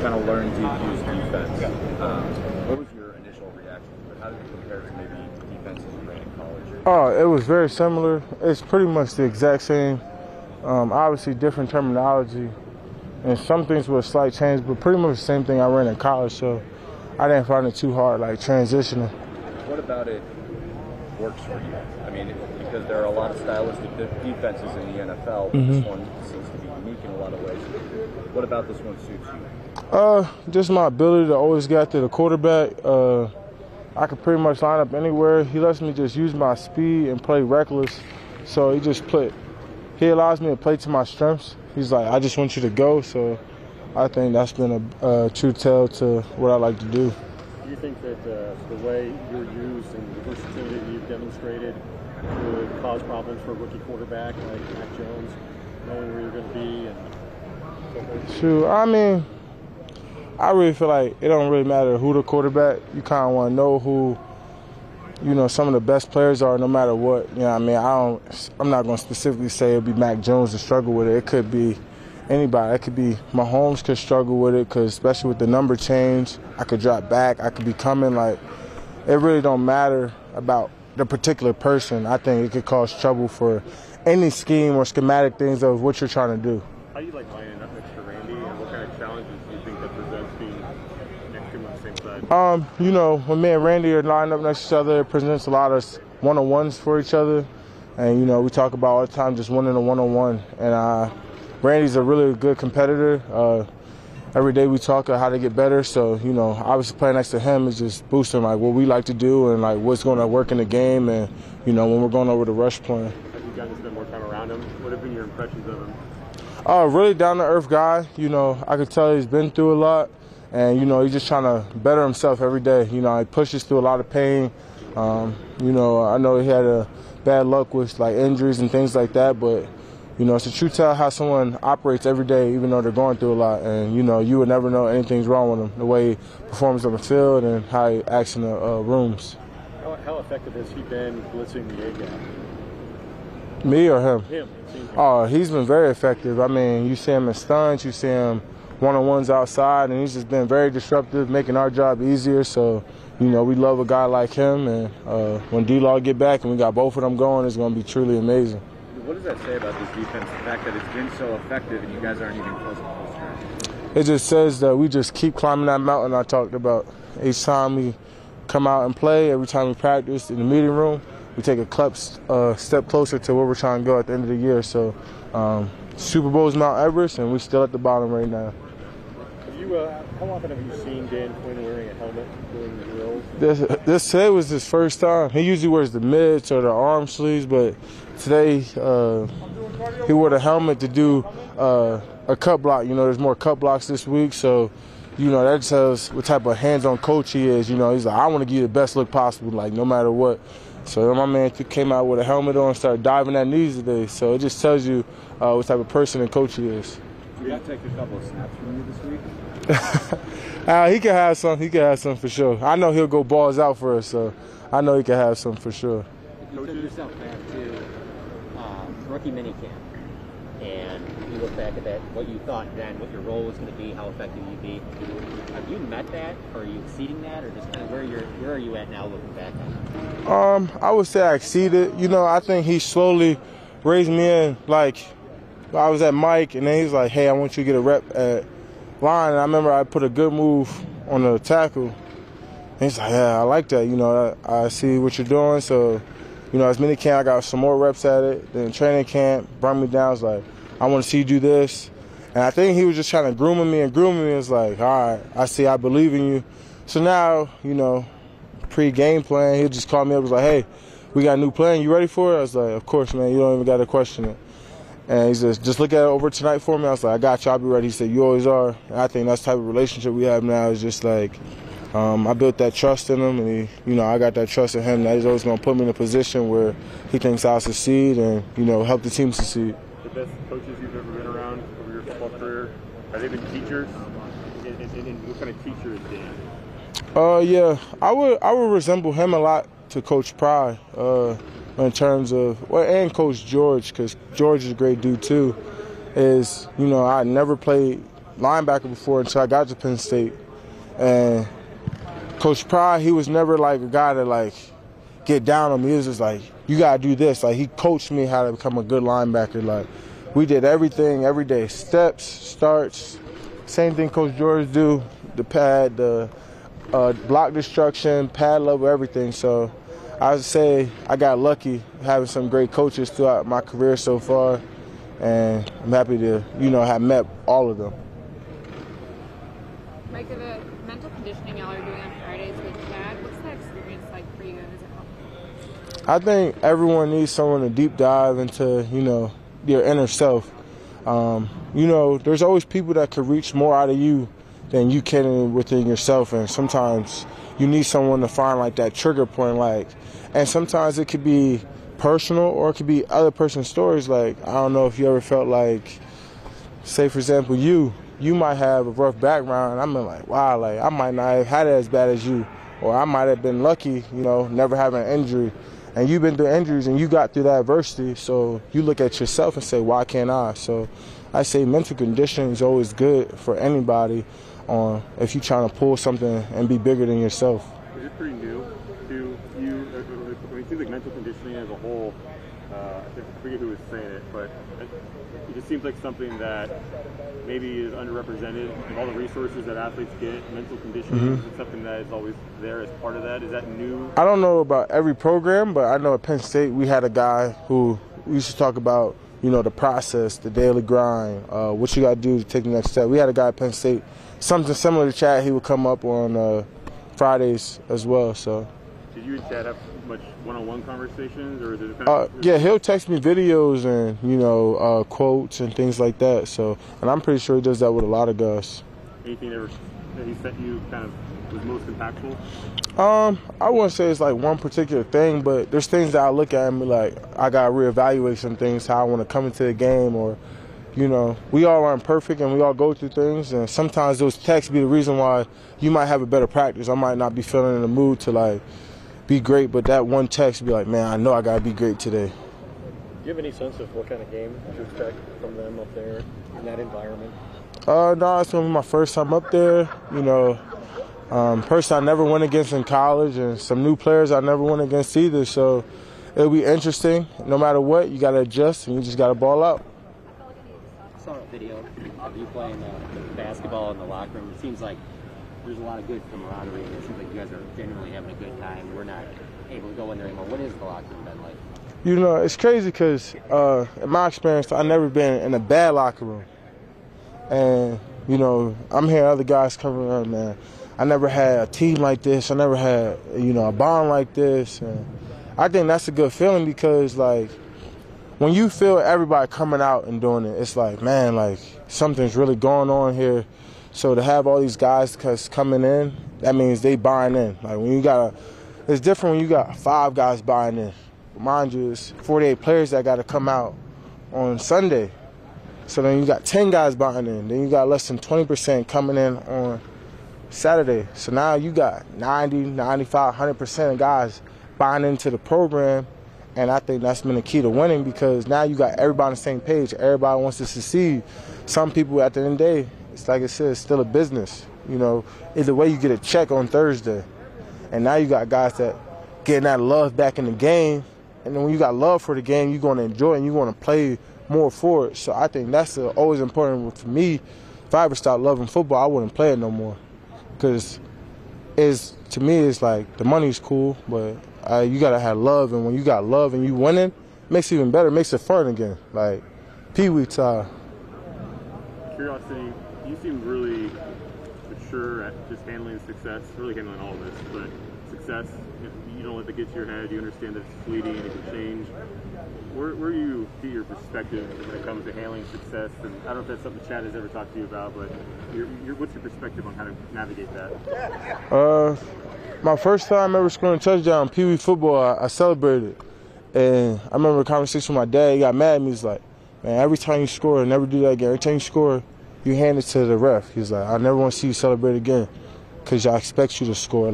kind of learned to use defense. What was your initial reaction to it? How did it compare to maybe defenses you ran in college? Oh, it was very similar. It's pretty much the exact same. Obviously, different terminology, and some things with a slight change, but pretty much the same thing I ran in college. So I didn't find it too hard, like transitioning. What about it works for you? I mean, because there are a lot of stylistic defenses in the NFL, but this one seems to be unique in a lot of ways. What about this one suits you? Just my ability to always get after the quarterback. I could pretty much line up anywhere. He lets me just use my speed and play reckless. So he allows me to play to my strengths. He's like, I just want you to go. So I think that's been a true tell to what I like to do. Do you think that the way you're used and the versatility you've demonstrated would cause problems for a rookie quarterback like Mac Jones, knowing where you're going to be and so forth? True. I mean, I really feel like it don't really matter who the quarterback. You kind of want to know who, some of the best players are, no matter what. You know what I mean? I'm not going to specifically say it'll be Mac Jones to struggle with it. It could be anybody. It could be Mahomes could struggle with it, because especially with the number change, I could drop back. I could be coming. Like, it really don't matter about the particular person. I think it could cause trouble for any scheme or schematic things of what you're trying to do. How do you like lining up next to Randy, and what kind of challenges do you think that presents being next to him on the same side? When me and Randy are lined up next to each other, it presents a lot of one-on-ones for each other. And, we talk about all the time just winning a one-on-one. And Randy's a really good competitor. Every day we talk about how to get better. So, obviously playing next to him is just boosting, like, what we like to do and, like, what's going to work in the game and, when we're going over the rush plan. As you've gotten to spend more time around him, what have been your impressions of him? Really down-to-earth guy. I could tell he's been through a lot. And, he's just trying to better himself every day. He pushes through a lot of pain. I know he had a bad luck with, like, injuries and things like that. But, it's a true tell how someone operates every day, even though they're going through a lot. And, you would never know anything's wrong with him, the way he performs on the field and how he acts in the rooms. How effective has he been blitzing the A-gap? Me or him? Him. Oh, he's been very effective. I mean, you see him in stunts, you see him one-on-ones outside, and he's just been very disruptive, making our job easier. So, we love a guy like him. And when D-Law get back and we got both of them going, it's going to be truly amazing. What does that say about this defense, the fact that it's been so effective and you guys aren't even close to full strength? It just says that we just keep climbing that mountain I talked about. Each time we come out and play, every time we practice in the meeting room, we take a step closer to where we're trying to go at the end of the year. So Super Bowl's Mount Everest, and we're still at the bottom right now. How often have you seen Dan Quinn wearing a helmet during the drills? This today was his first time. He usually wears the mitts or the arm sleeves, but today he wore the helmet to do a cut block. There's more cut blocks this week, so that tells what type of hands-on coach he is. He's like, I want to give you the best look possible, like no matter what. So my man came out with a helmet on and started diving at knees today. So it just tells you what type of person and coach he is. Did he take a couple of snaps from you this week? He can have some. He can have some for sure. I know he'll go balls out for us, so I know he can have some for sure. You took yourself back to rookie minicamp, and you look back at that, what you thought then, what your role was going to be, how effective you'd be. Have you met that, or are you exceeding that, or just kind of where are you at now looking back at it? I would say I exceeded. I think he slowly raised me in. Like, I was at Mike, and then he's like, hey, I want you to get a rep at line. And I remember I put a good move on the tackle. And he's like, yeah, I like that. I see what you're doing. So, as mini camp, I got some more reps at it. Then training camp brought me down. I was like, I want to see you do this. And I think he was just trying to groom me. It's like, all right, I see, I believe in you. So now, pre-game plan, he'll just call me up and was like, hey, we got a new plan. You ready for it? I was like, of course, man. You don't even got to question it. And he says, just look at it over tonight for me. I was like, I got you. I'll be ready. He said, you always are. And I think that's the type of relationship we have now is just like, I built that trust in him, and I got that trust in him that he's always going to put me in a position where he thinks I'll succeed and, help the team succeed. The best coaches you've ever been around over your football career, have they been teachers? And what kind of teacher is Dan? Yeah, I would resemble him a lot to Coach Pry in terms of, and Coach George, because George is a great dude too. I never played linebacker before until I got to Penn State. And Coach Pry, he was never like a guy to like get down on me. He was just like, you got to do this. Like, he coached me how to become a good linebacker. Like, we did everything every day, steps, starts, same thing Coach George do, the pad, the block destruction, pad level, everything. So I would say I got lucky having some great coaches throughout my career so far, and I'm happy to, have met all of them. Micah, the mental conditioning y'all are doing on Fridays with Chad, what's that experience like for you guys? I think everyone needs someone to deep dive into, your inner self. There's always people that could reach more out of you than you can within yourself, and sometimes you need someone to find like that trigger point, and sometimes it could be personal or it could be other person's stories. Like, I don't know if you ever felt like, say for example, you might have a rough background, and I'm like, wow, like I might not have had it as bad as you, or I might have been lucky, never having an injury, and you've been through injuries and you got through that adversity, so you look at yourself and say, why can't I? So I say mental conditioning is always good for anybody if you're trying to pull something and be bigger than yourself. Is it pretty new to you? It seems like mental conditioning as a whole, I forget who was saying it, but it just seems like something that maybe is underrepresented of all the resources that athletes get. Mental conditioning is something that is always there as part of that. Is that new? I don't know about every program, but I know at Penn State we had a guy who we used to talk about, the process, the daily grind, what you got to do to take the next step. We had a guy at Penn State, something similar to Chad. He would come up on Fridays as well. So. Did you and Chad have much one-on-one conversations, or is it kind of? Yeah, he'll text me videos and quotes and things like that. So, and I'm pretty sure he does that with a lot of guys. Anything that he sent you kind of was most impactful? I wouldn't say it's like one particular thing, but there's things that I look at and be like, I gotta reevaluate some things, how I want to come into the game, or we all aren't perfect and we all go through things, and sometimes those texts be the reason why you might have a better practice. I might not be feeling in the mood to be great, but that one text be like, man, I know I gotta be great today. Do you have any sense of what kind of game to expect from them up there in that environment? No, it's gonna be my first time up there. Person I never went against in college, and some new players I never went against either. So it'll be interesting. No matter what, you gotta adjust and you just gotta ball out. I saw a video of you playing basketball in the locker room. It seems like there's a lot of good camaraderie. It seems like you guys are genuinely having a good time. We're not able to go in there anymore. What is the locker room been like? It's crazy because in my experience, I've never been in a bad locker room. And, I'm hearing other guys coming around, man. I never had a team like this. I never had, a bond like this. And I think that's a good feeling because, when you feel everybody coming out and doing it, it's like, man, something's really going on here. So to have all these guys coming in, that means they buying in. It's different when you got 5 guys buying in. Mind you, it's 48 players that got to come out on Sunday. So then you got 10 guys buying in. Then you got less than 20% coming in on Saturday. So now you got 90, 95, 100% of guys buying into the program. And I think that's been the key to winning because now you got everybody on the same page. Everybody wants to succeed. Some people, at the end of the day, it's like I said, it's still a business. Either way you get a check on Thursday. And now you got guys that getting that love back in the game. And then when you got love for the game, you're going to enjoy it and you're going to play more for it. So I think that's always important for me. If I ever stopped loving football, I wouldn't play it no more. Because to me, it's like the money's cool, but you got to have love. And when you got love and you winning, it makes it even better. It makes it fun again. Like Pee-wee time. Curiosity, you seem really mature at just handling success, really handling all of this, but success, you don't let it get to your head. You understand that it's fleeting and it can change. Where do you get your perspective when it comes to handling success? And I don't know if that's something Chad has ever talked to you about, but what's your perspective on how to navigate that? My first time ever scoring a touchdown, Pee-wee football, I celebrated. And I remember a conversation with my dad. He got mad at me. He's like, man, every time you score, never do that again. Every time you score, you hand it to the ref. He's like, I never want to see you celebrate again because I expect you to score.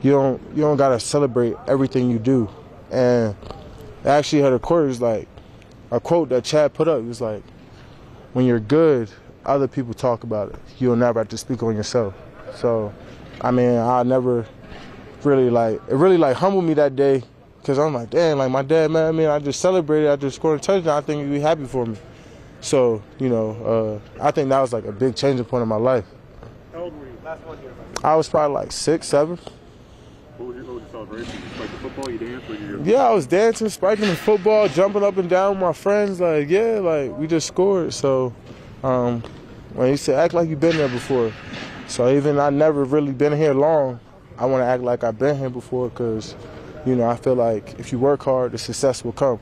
You don't got to celebrate everything you do. And I actually heard a quote that Chad put up. It was like, when you're good, other people talk about it. You'll never have to speak on yourself. So, I mean, I never really it really humbled me that day, because I'm like, damn, like my dad mad at me, and I just celebrated, I just scored a touchdown. I think he'd be happy for me. So, you know, I think that was like a big changing point in my life. How old were you? Last 1 year. I was probably like 6, 7. What was your celebration? You spiked the football, you danced? Yeah, I was dancing, spiking the football, jumping up and down with my friends. Like, yeah, like we just scored. So, when you say act like you've been there before. So even I never really been here long, I want to act like I've been here before, because, you know, I feel like if you work hard, the success will come.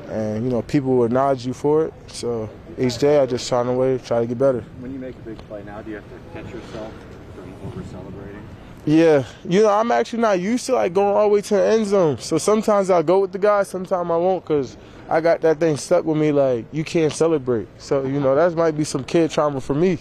And, you know, people will acknowledge you for it. So each day I just try to get better. When you make a big play now, do you have to catch yourself from over-celebrating? Yeah, you know, I'm actually not used to like going all the way to the end zone. So sometimes I'll go with the guys, sometimes I won't, because I got that thing stuck with me, like, you can't celebrate. So, you know, that might be some kid trauma for me.